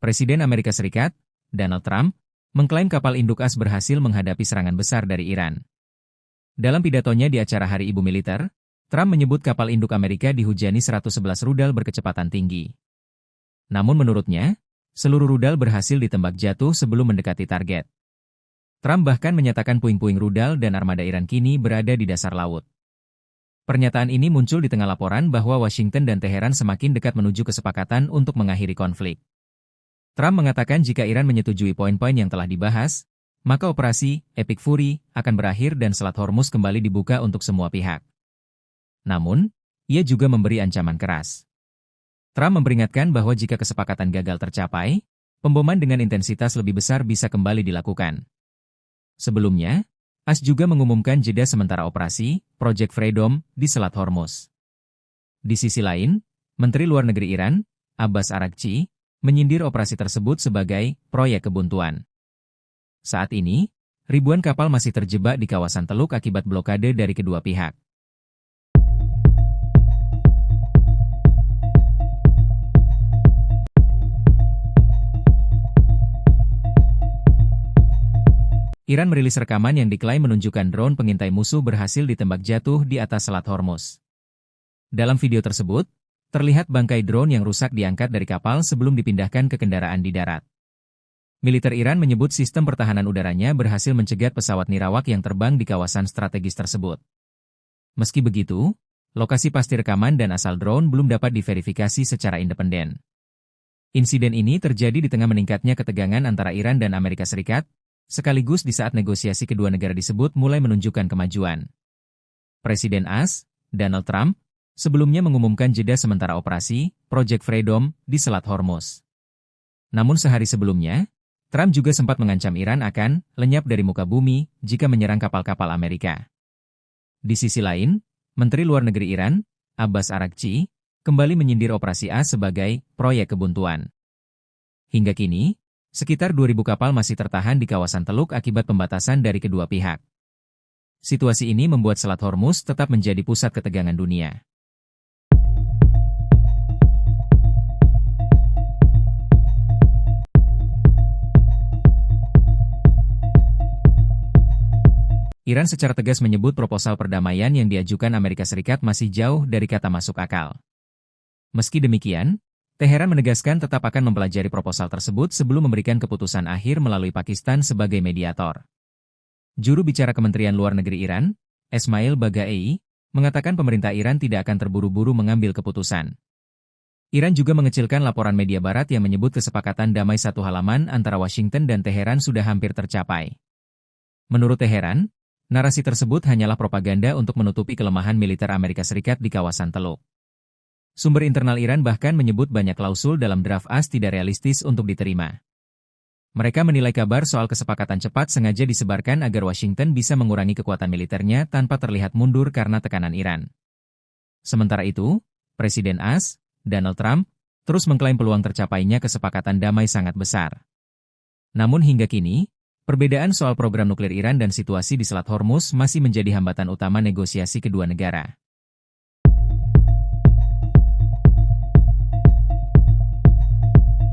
Presiden Amerika Serikat, Donald Trump, mengklaim kapal induk AS berhasil menghadapi serangan besar dari Iran. Dalam pidatonya di acara Hari Ibu Militer, Trump menyebut kapal induk Amerika dihujani 111 rudal berkecepatan tinggi. Namun menurutnya, seluruh rudal berhasil ditembak jatuh sebelum mendekati target. Trump bahkan menyatakan puing-puing rudal dan armada Iran kini berada di dasar laut. Pernyataan ini muncul di tengah laporan bahwa Washington dan Teheran semakin dekat menuju kesepakatan untuk mengakhiri konflik. Trump mengatakan jika Iran menyetujui poin-poin yang telah dibahas, maka operasi Epic Fury akan berakhir dan Selat Hormuz kembali dibuka untuk semua pihak. Namun, ia juga memberi ancaman keras. Trump memperingatkan bahwa jika kesepakatan gagal tercapai, pemboman dengan intensitas lebih besar bisa kembali dilakukan. Sebelumnya, AS juga mengumumkan jeda sementara operasi Project Freedom di Selat Hormuz. Di sisi lain, Menteri Luar Negeri Iran, Abbas Araghchi, menyindir operasi tersebut sebagai proyek kebuntuan. Saat ini, ribuan kapal masih terjebak di kawasan Teluk akibat blokade dari kedua pihak. Iran merilis rekaman yang diklaim menunjukkan drone pengintai musuh berhasil ditembak jatuh di atas Selat Hormuz. Dalam video tersebut, terlihat bangkai drone yang rusak diangkat dari kapal sebelum dipindahkan ke kendaraan di darat. Militer Iran menyebut sistem pertahanan udaranya berhasil mencegat pesawat nirawak yang terbang di kawasan strategis tersebut. Meski begitu, lokasi pasti rekaman dan asal drone belum dapat diverifikasi secara independen. Insiden ini terjadi di tengah meningkatnya ketegangan antara Iran dan Amerika Serikat, sekaligus di saat negosiasi kedua negara disebut mulai menunjukkan kemajuan. Presiden AS, Donald Trump, sebelumnya mengumumkan jeda sementara operasi Project Freedom di Selat Hormuz. Namun sehari sebelumnya, Trump juga sempat mengancam Iran akan lenyap dari muka bumi jika menyerang kapal-kapal Amerika. Di sisi lain, Menteri Luar Negeri Iran, Abbas Araghchi, kembali menyindir operasi AS sebagai proyek kebuntuan. Hingga kini, sekitar 2.000 kapal masih tertahan di kawasan Teluk akibat pembatasan dari kedua pihak. Situasi ini membuat Selat Hormuz tetap menjadi pusat ketegangan dunia. Iran secara tegas menyebut proposal perdamaian yang diajukan Amerika Serikat masih jauh dari kata masuk akal. Meski demikian, Teheran menegaskan tetap akan mempelajari proposal tersebut sebelum memberikan keputusan akhir melalui Pakistan sebagai mediator. Juru bicara Kementerian Luar Negeri Iran, Esmail Bagaei, mengatakan pemerintah Iran tidak akan terburu-buru mengambil keputusan. Iran juga mengecilkan laporan media barat yang menyebut kesepakatan damai satu halaman antara Washington dan Teheran sudah hampir tercapai. Menurut Teheran, narasi tersebut hanyalah propaganda untuk menutupi kelemahan militer Amerika Serikat di kawasan Teluk. Sumber internal Iran bahkan menyebut banyak klausul dalam draft AS tidak realistis untuk diterima. Mereka menilai kabar soal kesepakatan cepat sengaja disebarkan agar Washington bisa mengurangi kekuatan militernya tanpa terlihat mundur karena tekanan Iran. Sementara itu, Presiden AS, Donald Trump, terus mengklaim peluang tercapainya kesepakatan damai sangat besar. Namun hingga kini, perbedaan soal program nuklir Iran dan situasi di Selat Hormuz masih menjadi hambatan utama negosiasi kedua negara.